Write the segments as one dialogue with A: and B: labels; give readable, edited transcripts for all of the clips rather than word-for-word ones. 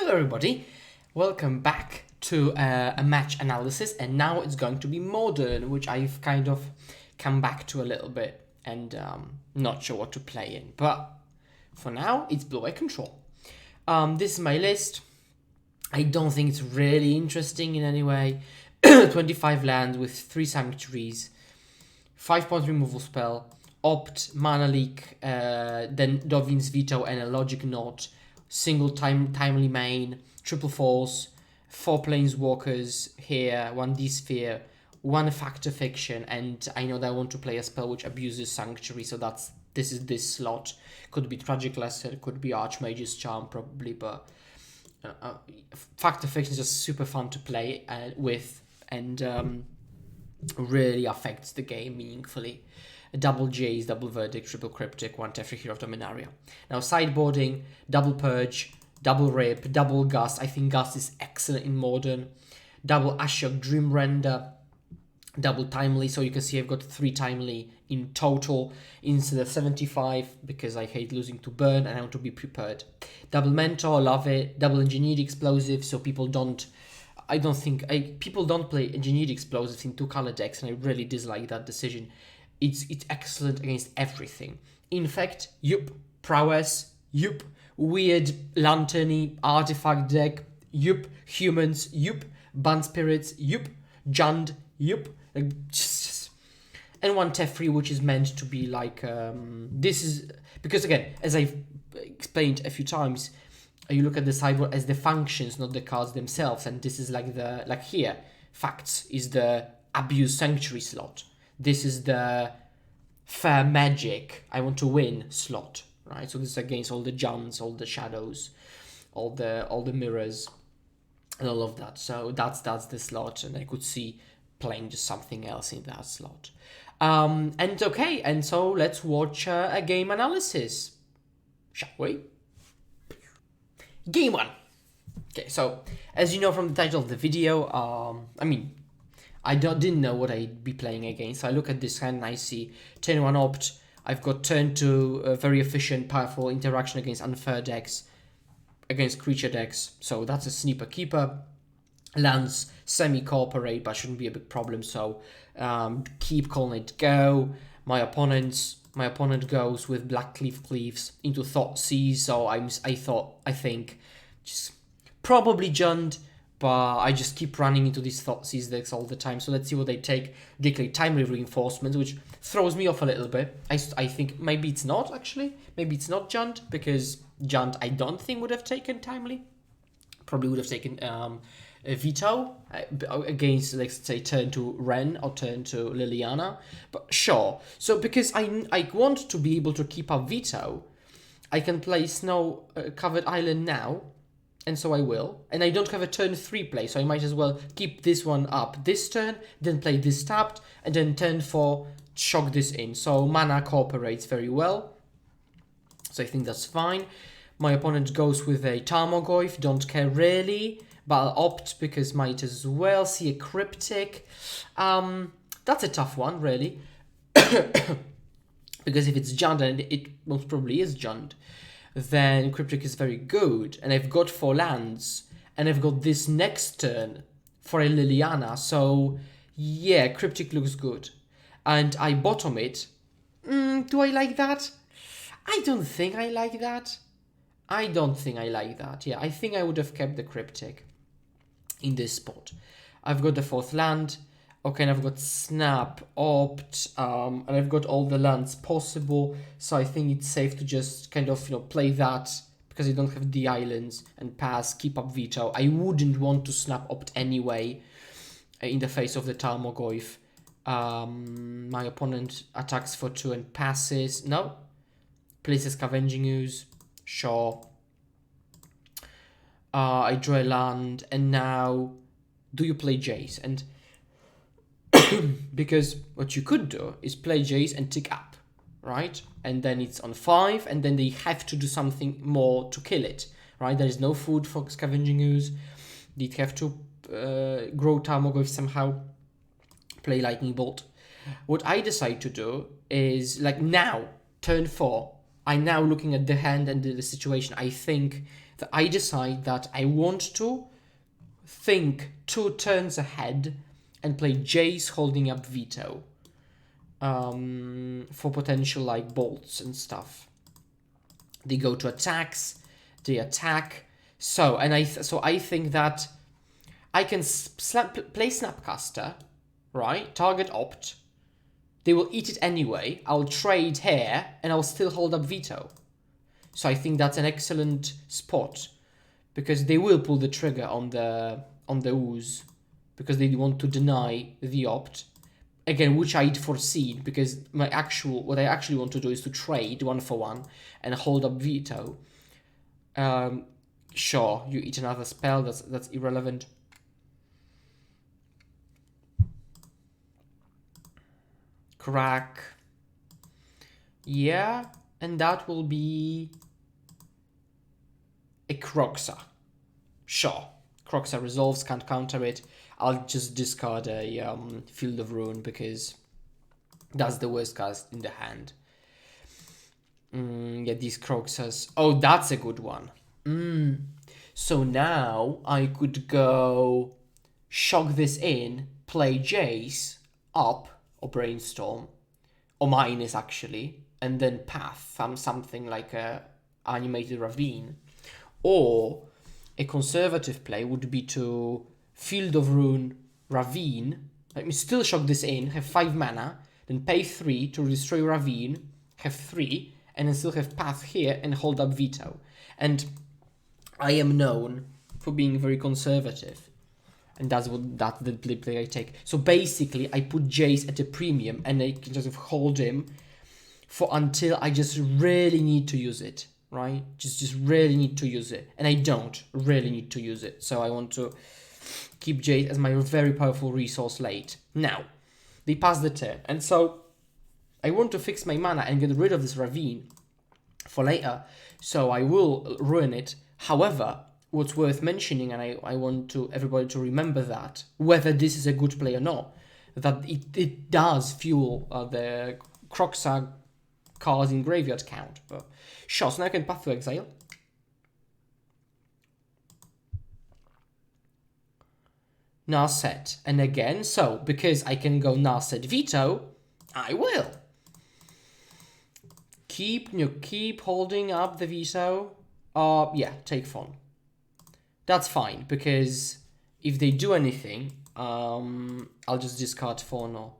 A: Hello everybody, welcome back to a match analysis, and now it's going to be modern, which I've kind of come back to a little bit and not sure what to play in, but for now it's Blue Eye Control. This is my list. I don't think it's really interesting in any way. 25 land with 3 sanctuaries, 5-point removal spell, opt, mana leak, then Dovin's Veto and a logic knot, single timely main, triple force, 4 planeswalkers here, 1 D-sphere, 1 factor fiction, and I know that I want to play a spell which abuses sanctuary, so this is this slot. Could be Tragic Lesser, could be Archmage's Charm probably, but factor fiction is just super fun to play with, and really affects the game meaningfully. Double Jays, double Verdict, triple Cryptic, 1 Teferi Hero of Dominaria. Now sideboarding, double Purge, double Rip, double Gust. I think Gust is excellent in Modern. Double Ashok Dream Render, double Timely. So you can see I've got 3 Timely in total instead of 75 because I hate losing to burn and I want to be prepared. Double Mentor, love it. Double Engineered Explosive, so people don't play Engineered Explosives in 2-color decks, and I really dislike that decision. It's excellent against everything. Infect, yup. Prowess, yup. Weird Lanterny artifact deck, yup. Humans, yup. Band Spirits, yup. Jund, yup. And 1 Teferi, which is meant to be like this is because again, as I've explained a few times, you look at the sideboard as the functions, not the cards themselves, and this is like here, Facts is the Abuse Sanctuary slot. This is the Fair Magic, I want to win slot, right? So this is against all the Juns, all the shadows, all the mirrors, and all of that. So that's the slot, and I could see playing just something else in that slot. And so let's watch a game analysis, shall we? Game 1. Okay, so as you know from the title of the video, I didn't know what I'd be playing against. So I look at this hand and I see turn 1 opt. I've got turn 2, very efficient, powerful interaction against unfair decks, against creature decks. So that's a Sniper Keeper. Lands semi-cooperate, but shouldn't be a big problem. So keep, calling it go. My opponent goes with Blackcleave Cleaves into Thoughtseize. So I think just probably Jund. But I just keep running into these Thoughtseize decks all the time. So let's see what they take. Declare Timely Reinforcement, which throws me off a little bit. I think maybe it's not, actually. Maybe it's not Jund, because Jund I don't think would have taken Timely. Probably would have taken a Veto against, let's say, turn to Ren or turn to Liliana. But sure. So because I want to be able to keep up Veto, I can play Snow-Covered Island now. And so I will. And I don't have a turn 3 play, so I might as well keep this one up this turn, then play this tapped, and then turn 4, shock this in. So mana cooperates very well. So I think that's fine. My opponent goes with a Tarmogoyf, don't care really, but I'll opt because might as well see a Cryptic. That's a tough one, really. Because if it's Jund, and it most probably is Jund, then Cryptic is very good, and I've got 4 lands, and I've got this next turn for a Liliana, so yeah, Cryptic looks good. And I bottom it. Do I like that? I don't think I like that. Yeah, I think I would have kept the Cryptic in this spot. I've got the 4th land. Okay, and I've got Snap, Opt, and I've got all the lands possible, so I think it's safe to just kind of, play that, because I don't have the islands, and pass, keep up Veto. I wouldn't want to Snap Opt anyway, in the face of the Tarmogoyf. My opponent attacks for 2 and passes. No. Places Scavenging Ooze. Sure. I draw a land, and now, do you play Jace? And because what you could do is play Jace and tick up, right? And then it's on 5, and then they have to do something more to kill it, right? There is no food for Scavenging Ooze. They'd have to grow Tarmogoyf somehow, play Lightning Bolt. What I decide to do is, like now, turn 4, I'm now looking at the hand and the situation. I think that I decide that I want to think 2 turns ahead and play Jace holding up veto for potential like bolts and stuff. They go to attacks, they attack. So I think that I can play Snapcaster, right? Target opt. They will eat it anyway. I'll trade here and I'll still hold up veto. So I think that's an excellent spot because they will pull the trigger on the ooze because they want to deny the opt. Again, which I'd foreseen because what I actually want to do is to trade 1 for 1 and hold up veto. Sure, you eat another spell. That's irrelevant. Crack. Yeah, and that will be a Croxa. Sure, Croxa resolves, can't counter it. I'll just discard a Field of Ruin because that's the worst card in the hand. Yeah, these Croxas. Oh, that's a good one. So now I could go shock this in, play Jace up, or Brainstorm, or minus actually, and then path something like a Animated Ravine. Or a conservative play would be to Field of Ruin, Ravine. Let me still shock this in, have 5 mana, then pay 3 to destroy Ravine, have 3, and then still have Path here and hold up Veto. And I am known for being very conservative. And that's the play I take. So basically, I put Jace at a premium and I can just hold him for until I just really need to use it, right? Just really need to use it. And I don't really need to use it. So I want to keep Jace as my very powerful resource late. Now, they pass the turn. And so I want to fix my mana and get rid of this Ravine for later. So I will ruin it. However, what's worth mentioning, and I want everybody to remember that, whether this is a good play or not, that it does fuel the Croxa cards in graveyard count. But sure, so now I can Path to Exile. Narset. And again, so because I can go Narset Veto, I will. Keep holding up the veto. Yeah, take Fawn. That's fine, because if they do anything, I'll just discard Fawn or...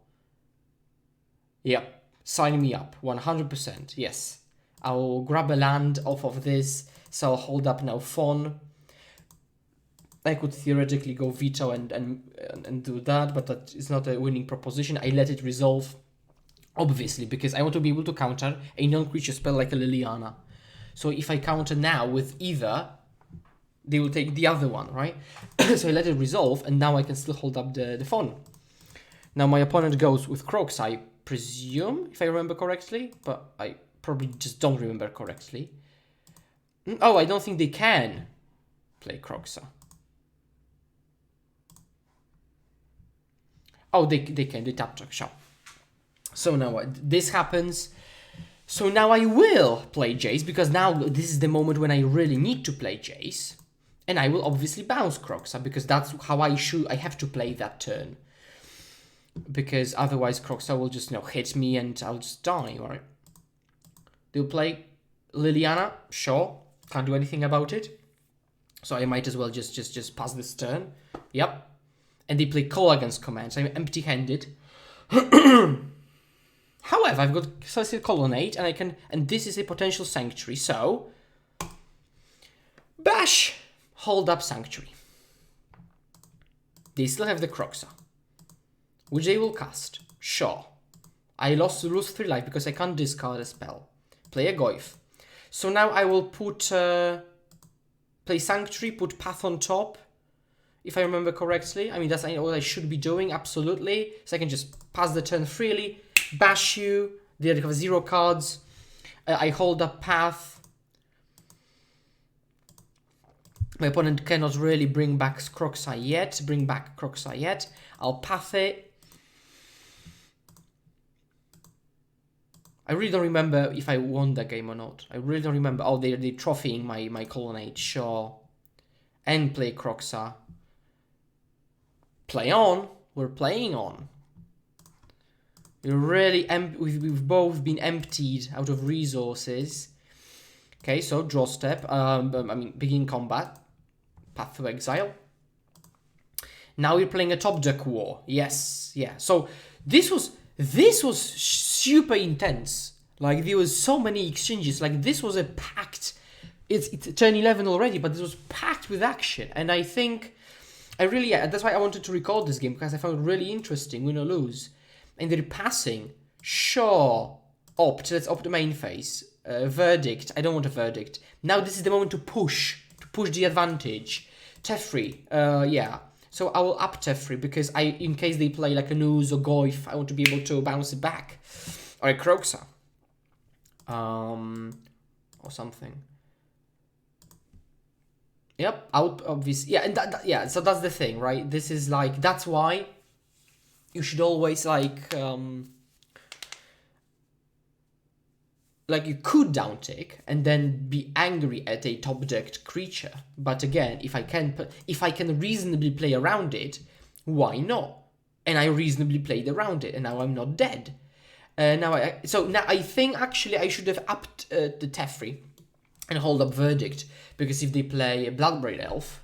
A: Yep, sign me up, 100%, yes. I'll grab a land off of this, so I'll hold up now Fawn. I could theoretically go veto and do that, but that is not a winning proposition. I let it resolve, obviously, because I want to be able to counter a non-creature spell like a Liliana. So if I counter now with either, they will take the other one, right? So I let it resolve, and now I can still hold up the Fawn. Now my opponent goes with Crocs, I presume, if I remember correctly, but I probably just don't remember correctly. Oh, I don't think they can play Croxa. Oh, they can, they tap track, sure. So now this happens. So now I will play Jace, because now this is the moment when I really need to play Jace. And I will obviously bounce Croxa, because that's how I have to play that turn. Because otherwise Croxa will just, hit me and I'll just die, right? They'll play Liliana, sure. Can't do anything about it. So I might as well just pass this turn. Yep. And they play Call Against Command, so I'm empty-handed. However, I've got Celestial Colonnade, and this is a potential Sanctuary, so... Bash! Hold up Sanctuary. They still have the Croxa, which they will cast. Sure. I lose 3 life because I can't discard a spell. Play a Goyf. So now I will put... play Sanctuary, put Path on top, if I remember correctly. I mean, that's what I should be doing, absolutely. So I can just pass the turn freely, bash you, they have 0 cards, I hold up Path. My opponent cannot really bring back Croxa yet, I'll Path it. I really don't remember if I won that game or not. I really don't remember. Oh, they're trophying my colonnade, sure. And play Croxa. Play on. We're playing on. We're really we've both been emptied out of resources. Okay, so draw step. I mean, begin combat. Path to exile. Now we're playing a top deck war. Yes, yeah. So this was super intense. Like there was so many exchanges. Like this was a packed. It's turn 11 already, but this was packed with action. And I think that's why I wanted to record this game, because I found it really interesting. Win or lose, and they're passing. Sure, opt. Let's opt the main phase. Verdict. I don't want a verdict. Now this is the moment to push the advantage. Tefri. Yeah. So I will up Tefri because in case they play like a Nuz or Goif, I want to be able to bounce it back. Or a Croxa. Or something. Yep, out obviously. Yeah, and yeah, so that's the thing, right? This is like, that's why you should always like you could down tick and then be angry at a top decked creature. But again, if I can reasonably play around it, why not? And I reasonably played around it, and now I'm not dead. Now I think actually I should have upped the Tefri and hold up Verdict, because if they play a Bloodbraid Elf,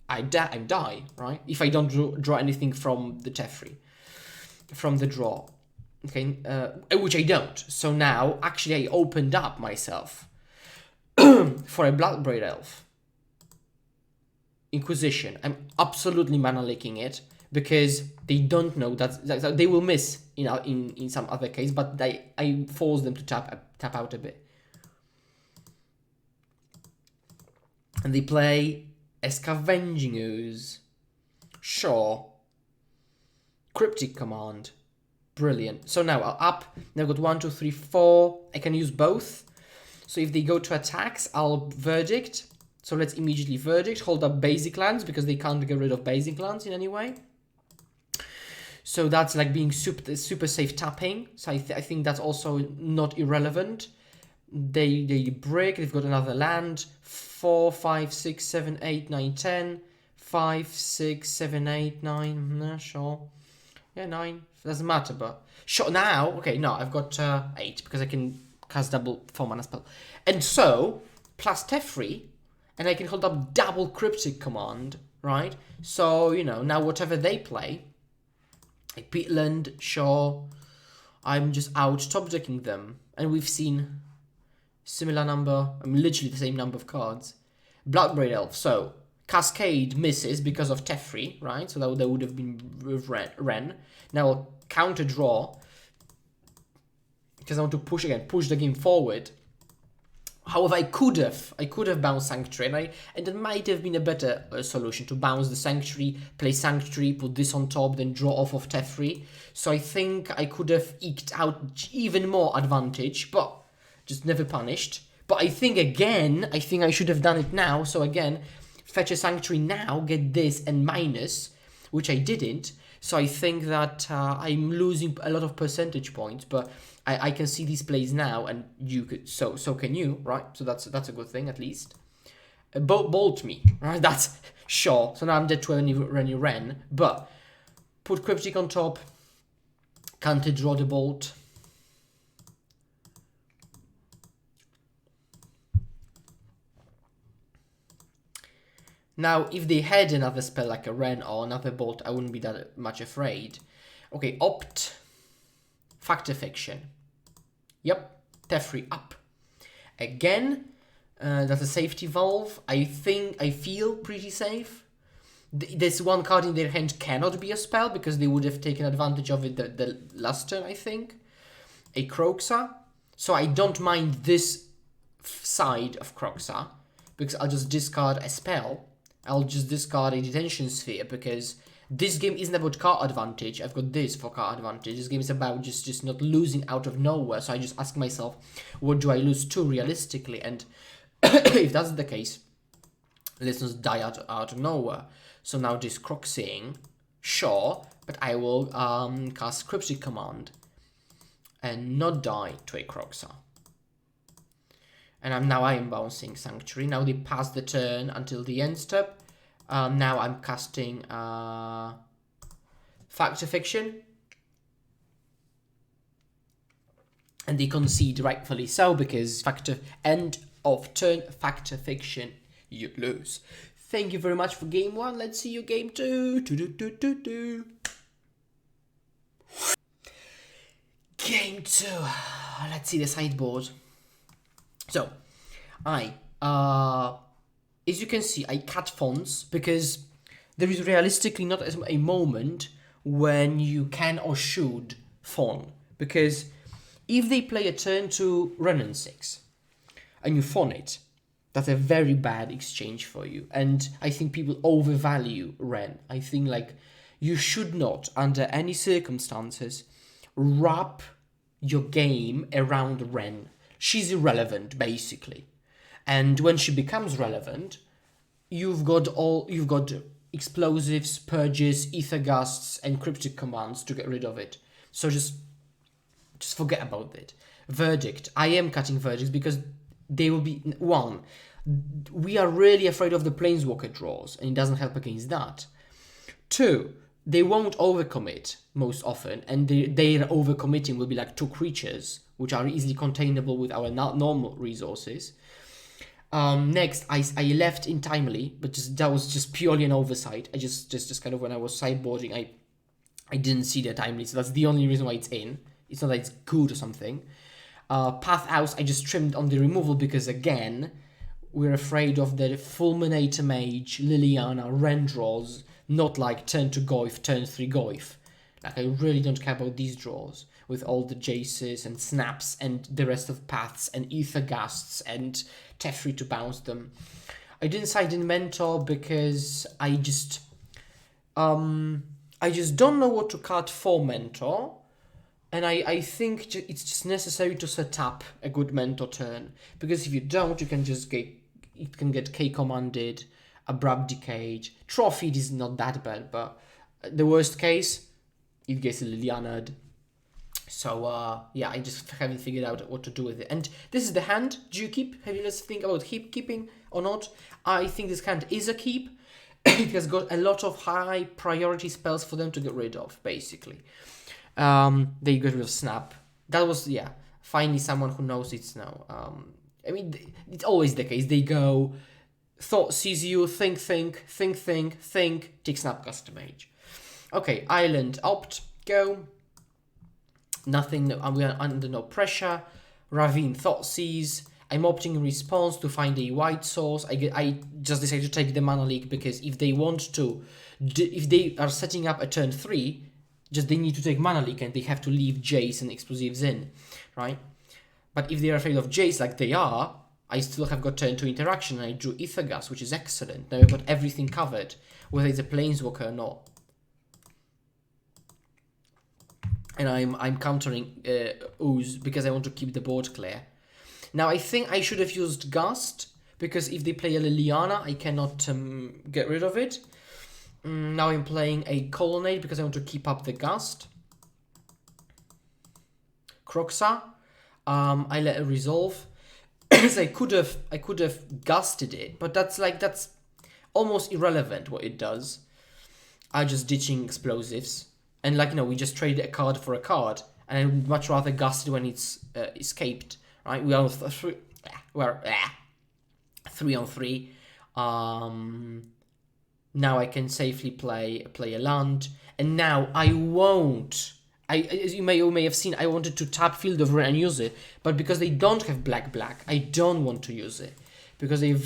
A: I die, right? If I don't draw anything from the Tefri, from the draw. Okay, which I don't. So now, actually, I opened up myself for a Bloodbraid Elf. Inquisition. I'm absolutely mana leaking it, because they don't know that they will miss in some other case, but I force them to tap out a bit. And they play a Scavenging Ooze. Sure. Cryptic Command. Brilliant. So now I'll up. Now I've got 1, 2, 3, 4. I can use both. So if they go to attacks, I'll Verdict. So let's immediately Verdict. Hold up basic lands, because they can't get rid of basic lands in any way. So that's like being super safe tapping. So I think that's also not irrelevant. They break. They've got another land. 4, 5, 6, 7, 8, 9, 10. 5, 6, 7, 8, 9. Sure. Yeah, 9. Doesn't matter, but sure. Now, okay, no, I've got 8 because I can cast double 4 mana spell, and so plus Tefri, and I can hold up double Cryptic Command, right? So now whatever they play, like Peatland, sure, I'm just out top decking them, and we've seen similar number. I mean, literally the same number of cards. Bloodbraid Elf. So Cascade misses because of Tefri, right? So that would have been Ren. Now I'll counter draw because I want to push the game forward. However, I could have bounced Sanctuary, and that might have been a better solution, to bounce the Sanctuary, play Sanctuary, put this on top, then draw off of Tefri. So I think I could have eked out even more advantage, but just never punished. But I think I should have done it now. So again, fetch a Sanctuary now, get this and minus, which I didn't. So I think that I'm losing a lot of percentage points, but I can see these plays now, and you could, so can you, right? So that's a good thing, at least. Bolt me, right? That's sure. So now I'm dead to any Ren, but put Cryptic on top, can't draw the bolt. Now, if they had another spell like a Ren or another bolt, I wouldn't be that much afraid. Okay, opt. Fact or Fiction. Yep, Tefri up. Again, that's a safety valve. I feel pretty safe. This one card in their hand cannot be a spell, because they would have taken advantage of it the last turn, I think. A Croxa. So I don't mind this side of Croxa, because I'll just discard a spell. I'll just discard a Detention Sphere, because this game isn't about card advantage. I've got this for card advantage. This game is about just not losing out of nowhere. So I just ask myself, what do I lose to realistically? And if that's the case, let's not die out of nowhere. So now this Croxing, sure, but I will cast Cryptic Command. and not die to a Croxa. And I am bouncing Sanctuary. Now they pass the turn until the end step. Now I'm casting Fact or Fiction. And they concede rightfully so, because end of turn, Fact or Fiction, you lose. Thank you very much for game 1. Let's see you game 2. Game 2. Let's see the sideboard. So, as you can see, I cut fonts because there is realistically not a moment when you can or should fawn. Because if they play a turn to Renan 6 and you fawn it, that's a very bad exchange for you. And I think people overvalue Ren. I think like you should not, under any circumstances, wrap your game around Ren. She's irrelevant, basically. And when she becomes relevant, you've got explosives, purges, ether gusts, and cryptic commands to get rid of it. So just forget about it. Verdict. I am cutting verdicts because they will be... 1. We are really afraid of the Planeswalker draws, and it doesn't help against that. 2. They won't overcommit most often, and their overcommitting will be like 2 creatures, which are easily containable with our normal resources. Next, I left in timely, but that was just purely an oversight. I just kind of, when I was sideboarding, I didn't see the timely, so that's the only reason why it's in. It's not that it's good or something. Path House, I just trimmed on the removal because, again, we're afraid of the Fulminator Mage, Liliana, Ren draws, not like turn 2 Goyf, turn 3 Goyf. Like, I really don't care about these draws with all the Jaces and Snaps and the rest of paths and Ether Gusts and Teferi to bounce them. I didn't side in Mentor because I just don't know what to cut for Mentor. And I think it's just necessary to set up a good Mentor turn. Because if you don't, you can just get K-commanded, Abrupt Decayed. Trophied is not that bad, but the worst case, it gets Liliana'd. So, yeah, I just haven't figured out what to do with it. And this is the hand. Do you keep? Have you let's think about keeping or not? I think this hand is a keep. It has got a lot of high priority spells for them to get rid of, basically. They got rid of Snap. That was, yeah, finally someone who knows it's now. I mean, it's always the case. They go, thought sees you, think, take Snap, custom Mage. Okay, Island, opt, go. Nothing, we are under no pressure. Ravine, thought sees. I'm opting in response to find a white source. I just decided to take the mana leak because if they want to, if they are setting up a turn 3, just they need to take mana leak and they have to leave Jace and explosives in, right? But if they are afraid of Jace like they are, I still have got turn 2 interaction and I drew Aethergas, which is excellent. Now I've got everything covered, whether it's a Planeswalker or not. And I'm countering Ooze because I want to keep the board clear. Now I think I should have used Gust, because if they play a Liliana, I cannot get rid of it. Now I'm playing a Colonnade because I want to keep up the Gust. Croxa, I let it resolve. So I could have gusted it, but that's almost irrelevant what it does. I'm just ditching explosives. And we just traded a card for a card, and I would much rather gust it when it's escaped, right? We are 3 on 3. Now I can safely play a land, and now I won't. As you may have seen, I wanted to tap Field of Ruin and use it, but because they don't have black, I don't want to use it because they got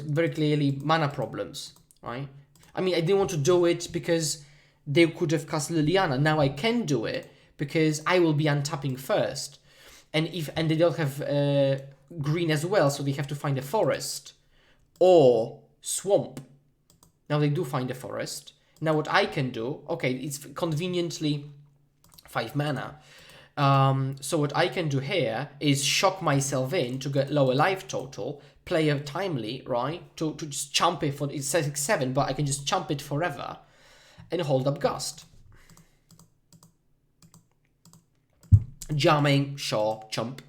A: very clearly mana problems, right? I mean, I didn't want to do it because they could have cast Liliana. Now I can do it because I will be untapping first. And they don't have green as well, so they have to find a forest or swamp. Now they do find a forest. Now what I can do, okay, it's conveniently 5 mana. So what I can do here is shock myself in to get lower life total, play a timely, right, to just chump it for, it says 7, but I can just chump it forever and hold up Gust. Jamming, sure, chump.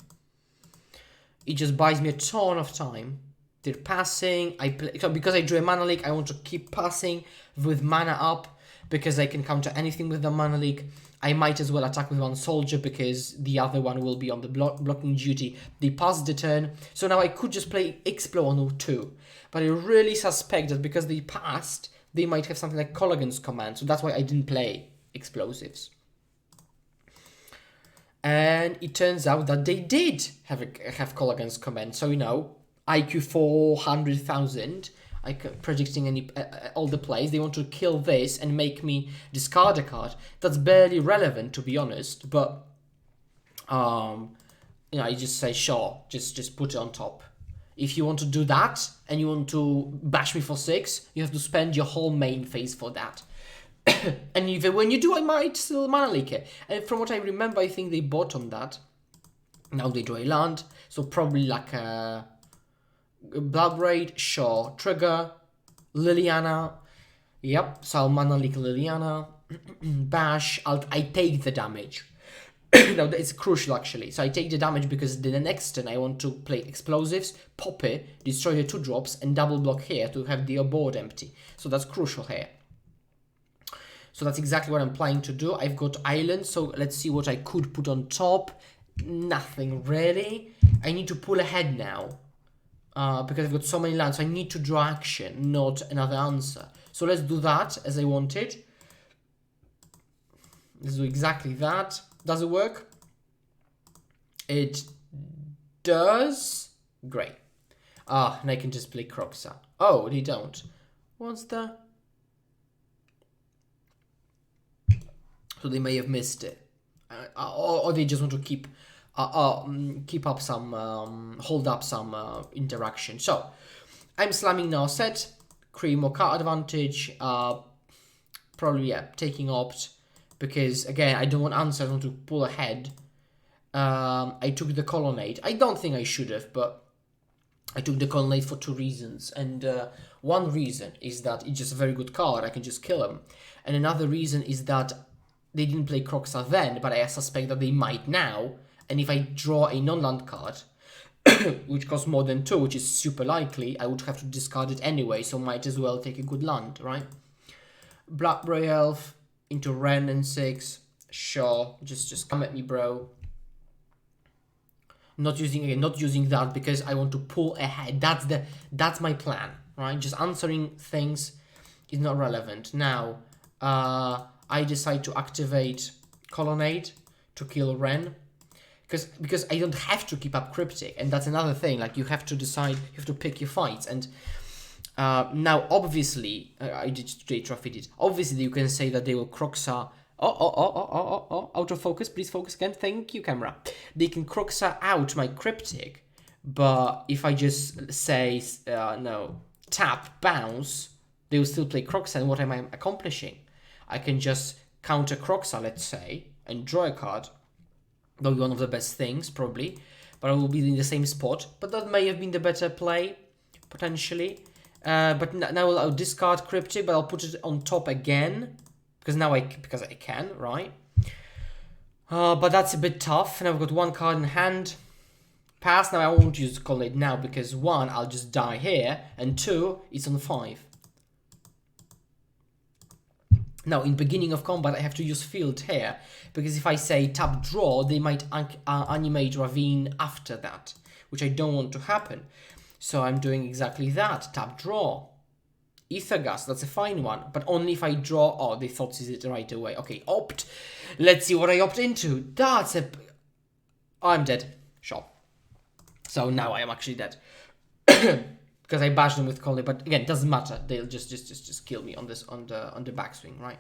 A: It just buys me a ton of time. They're passing. So because I drew a mana leak, I want to keep passing with mana up because I can counter anything with the mana leak. I might as well attack with one soldier because the other one will be on the blocking duty. They passed the turn, so now I could just play Explo on 2. But I really suspect that because they passed, they might have something like Colligan's Command, so that's why I didn't play Explosives. And it turns out that they did have Colligan's Command, so you know, IQ 400,000. Predicting all the plays. They want to kill this and make me discard a card. That's barely relevant, to be honest. But you know, I just say sure, just put it on top. If you want to do that and you want to bash me for 6, you have to spend your whole main phase for that. And even when you do, I might still mana leak it. And from what I remember, I think they bought on that. Now they draw a land, so probably like a Blood Raid, sure. Trigger, Liliana. Yep, so I'll mana leak Liliana. Bash, I take the damage. Now, it's crucial actually. So I take the damage because the next turn I want to play Explosives, pop it, destroy the 2-drops, and double block here to have the board empty. So that's crucial here. So that's exactly what I'm planning to do. I've got Island, so let's see what I could put on top. Nothing really. I need to pull ahead now. Because I've got so many lands, so I need to draw action, not another answer. So let's do that as I wanted. Let's do exactly that. Does it work? It does. Great. And I can just play Croxa. Oh, they don't. What's the... So they may have missed it. Or they just want to keep up some, hold up some interaction. So, I'm slamming now set, create more card advantage, probably, yeah, taking opt, because, again, I don't want answer, I want to pull ahead. I took the Colonnade. I don't think I should have, but I took the Colonnade for 2 reasons, and one reason is that it's just a very good card, I can just kill him, and another reason is that they didn't play Croxa then, but I suspect that they might now. And if I draw a non-land card, which costs more than 2, which is super likely, I would have to discard it anyway, so might as well take a good land, right? Black Bray Elf into Ren and 6. Sure, just come at me, bro. Not using that because I want to pull ahead. That's my plan, right? Just answering things is not relevant. Now, I decide to activate Colonnade to kill Ren. Because I don't have to keep up Cryptic, and that's another thing, like you have to decide, you have to pick your fights, and now obviously, I did today trophied it, obviously you can say that they will Croxa, out of focus, please focus again, thank you camera, they can Croxa out my Cryptic, but if I just say, no, tap, bounce, they will still play Croxa, and what am I accomplishing? I can just counter Croxa, let's say, and draw a card. That'll be one of the best things, probably. But I will be in the same spot. But that may have been the better play, potentially. But now I'll discard Cryptic, but I'll put it on top again. Because I can, right? But that's a bit tough. And I've got 1 card in hand. Pass. Now I won't use Colonnade now, because 1, I'll just die here. And 2, it's on 5. Now, in beginning of combat, I have to use field here, because if I say tap draw, they might animate Ravine after that, which I don't want to happen. So I'm doing exactly that, tap draw. Ethergas, that's a fine one, but only if I draw, oh, they thought it right away. Okay, opt. Let's see what I opt into. That's a... Oh, I'm dead. Sure. So now I am actually dead. Because I bashed them with Colonnade, but again, it doesn't matter. They'll just kill me on this on the backswing, right?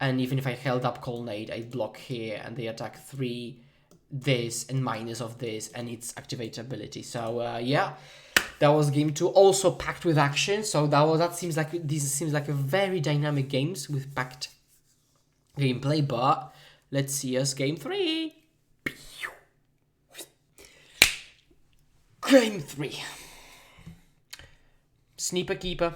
A: And even if I held up Colonnade, I block here, and they attack 3, this, and minus of this, and its activate ability. So yeah, that was game 2, also packed with action. So this seems like a very dynamic games with packed gameplay. But let's see us game 3. Game 3. Sniper Keeper.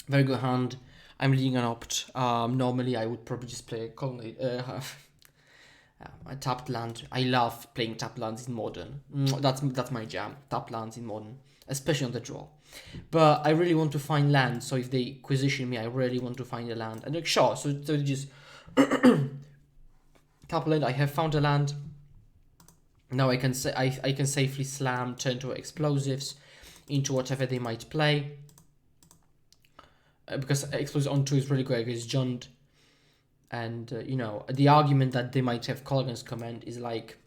A: Very good hand. I'm leading an opt. Normally I would probably just play a Colonnade. A tapped land. I love playing tapped lands in Modern. That's my jam. Tapped lands in Modern, especially on the draw. But I really want to find land. So if they acquisition me, I really want to find a land. And like, sure. So just tap land. I have found a land. Now I can say I can safely slam, turn to explosives into whatever they might play. Because explosives on 2 is really great against Jund. And, you know, the argument that they might have Colgan's command is, like,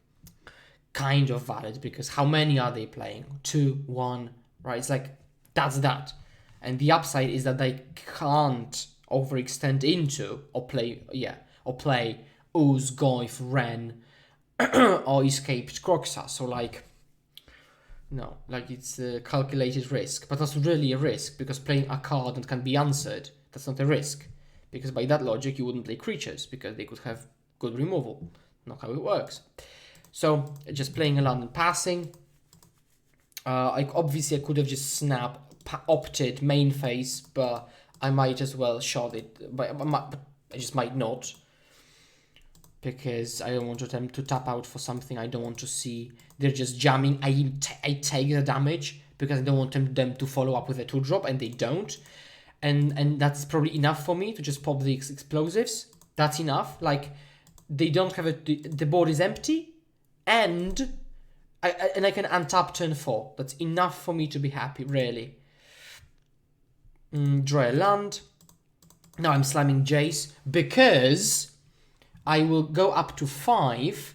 A: kind of valid. Because how many are they playing? 2, 1, right? It's like, that's that. And the upside is that they can't overextend into or play Ooze, Goif, Ren, or Escaped Croxa. So, like, no, like, it's a calculated risk. But that's really a risk, because playing a card that can be answered, that's not a risk. Because by that logic, you wouldn't play creatures, because they could have good removal. Not how it works. So, just playing a land and passing. Obviously, I could have just opted main phase, but I might as well shot it. But I just might not. Because I don't want them to tap out for something I don't want to see. They're just jamming. I take the damage, because I don't want them to follow up with a 2-drop, and they don't. And that's probably enough for me to just pop the explosives. That's enough. Like, they don't have the board is empty, and I can untap turn 4. That's enough for me to be happy, really. Draw a land. Now I'm slamming Jace, because I will go up to 5,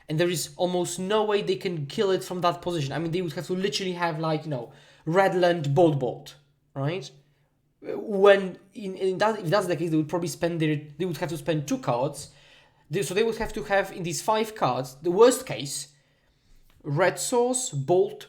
A: and there is almost no way they can kill it from that position. I mean, they would have to literally have, like, you know, Redland, Bolt, right? When if that's the case, they would probably they would have to spend 2 cards. So they would have to have, in these 5 cards, the worst case, Red Source, Bolt,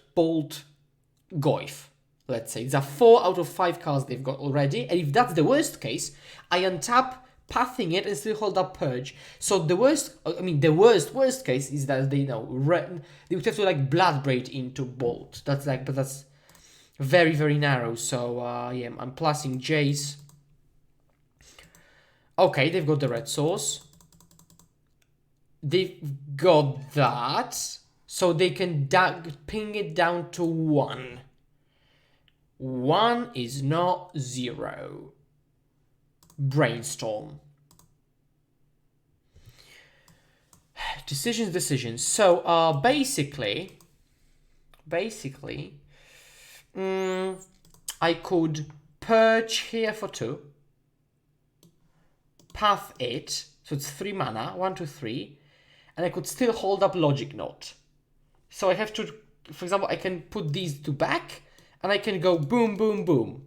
A: Goif. Let's say. These are 4 out of 5 cards they've got already. And if that's the worst case, I untap, pathing it, and still hold up Purge. So the worst case is that they would have to, like, Blood Braid into Bolt. But that's very, very narrow. So, yeah, I'm plussing Jace. Okay, they've got the Red Source. They've got that. So they can ping it down to 1. 1 is not 0. Brainstorm. Decisions. So, basically, I could Purge here for 2. Path it. So it's 3 mana. 1, 2, 3. And I could still hold up Logic Knot. So I have to, for example, I can put these 2 back. And I can go boom, boom, boom.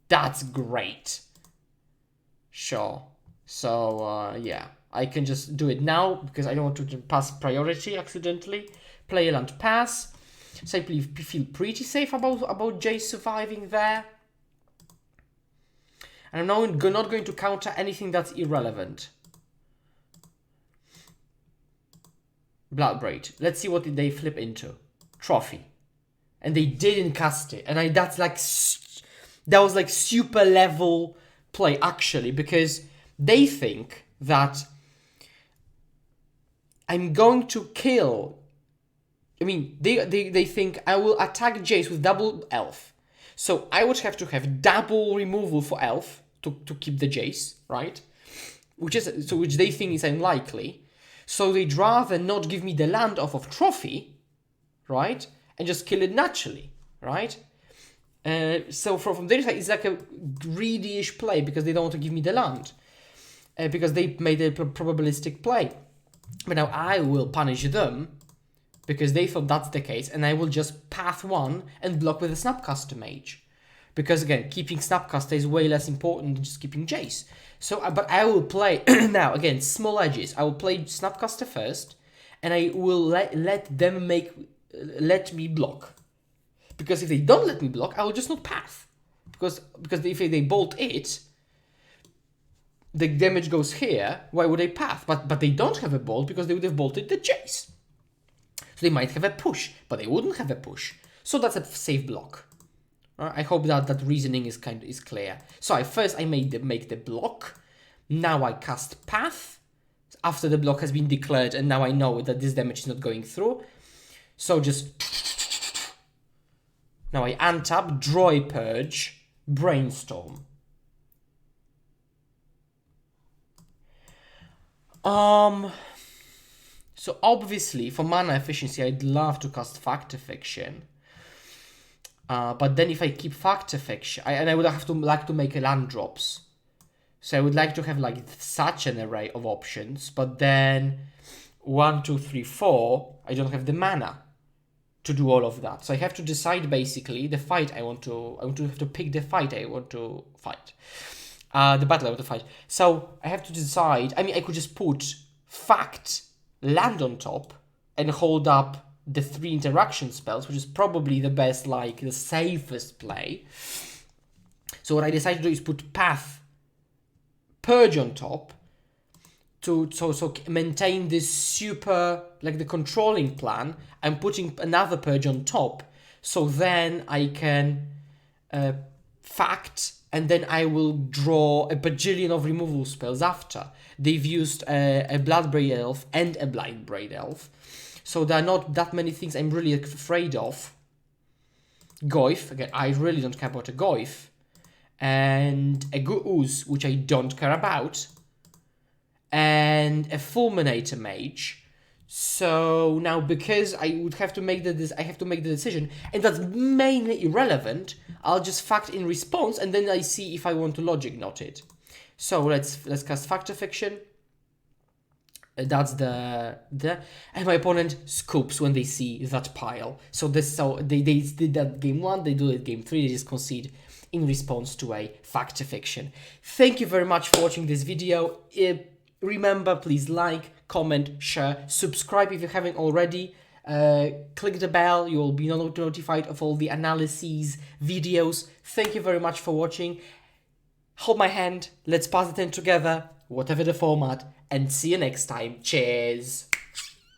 A: That's great. Sure. So, yeah. I can just do it now, because I don't want to pass priority accidentally. Play a land, pass. So I feel pretty safe about Jay surviving there. And I'm now not going to counter anything that's irrelevant. Bloodbraid. Let's see what they flip into. Trophy. And they didn't cast it. And that was like super level play, actually, because they think that I'm going to kill. I mean, they think I will attack Jace with double elf. So I would have to have double removal for elf to keep the Jace, right? Which they think is unlikely. So they'd rather not give me the land off of trophy, right? And just kill it naturally, right? So from their side, it's like a greedy-ish play, because they don't want to give me the land. Because they made a probabilistic play. But now I will punish them, because they thought that's the case, and I will just path 1 and block with a Snapcaster Mage. Because again, keeping Snapcaster is way less important than just keeping Jace. So, but I will play, now again, small edges. I will play Snapcaster first, and I will let them let me block. Because if they don't let me block, I will just not path. Because if they bolt it, the damage goes here. Why would they path? But they don't have a bolt, because they would have bolted the Jace. So they might have a push, but they wouldn't have a push. So that's a safe block. I hope that reasoning is clear. So first I make the block. Now I cast path. after the block has been declared, and now I know that this damage is not going through. So just... Now I untap, draw a Purge, Brainstorm. So obviously, for mana efficiency, I'd love to cast Factor Fiction. But then if I keep Factor Fiction, I would have to like to make land drops. So I would like to have like such an array of options, but then 1, 2, 3, 4, I don't have the mana to do all of that. So I have to decide basically the fight I want to have to pick the fight I want to fight. The battle I want to fight. So I have to decide. I mean, I could just put Fact, land on top, and hold up the 3 interaction spells, which is probably the best, like the safest play. So what I decided to do is put Path, Purge on top to so maintain this super, like the controlling plan. I'm putting another Purge on top, so then I can Fact, and then I will draw a bajillion of removal spells after. They've used a Bloodbraid Elf and a Blindbraid Elf. So there are not that many things I'm really afraid of. Goyf, again, I really don't care about a Goyf. And a Goose, which I don't care about. And a Fulminator Mage. So now, because I would have to make the decision, and that's mainly irrelevant, I'll just Fact in response, and then I see if I want to Logic Knot it. So let's cast Factor Fiction. That's the and my opponent scoops when they see that pile. So they did that game 1, they do it game 3, they just concede in response to a Factor Fiction. Thank you very much for watching this video. Remember, please like, comment, share, subscribe if you haven't already. Click the bell, you will be notified of all the analyses, videos. Thank you very much for watching. Hold my hand, let's pass it in together, whatever the format, and see you next time. Cheers!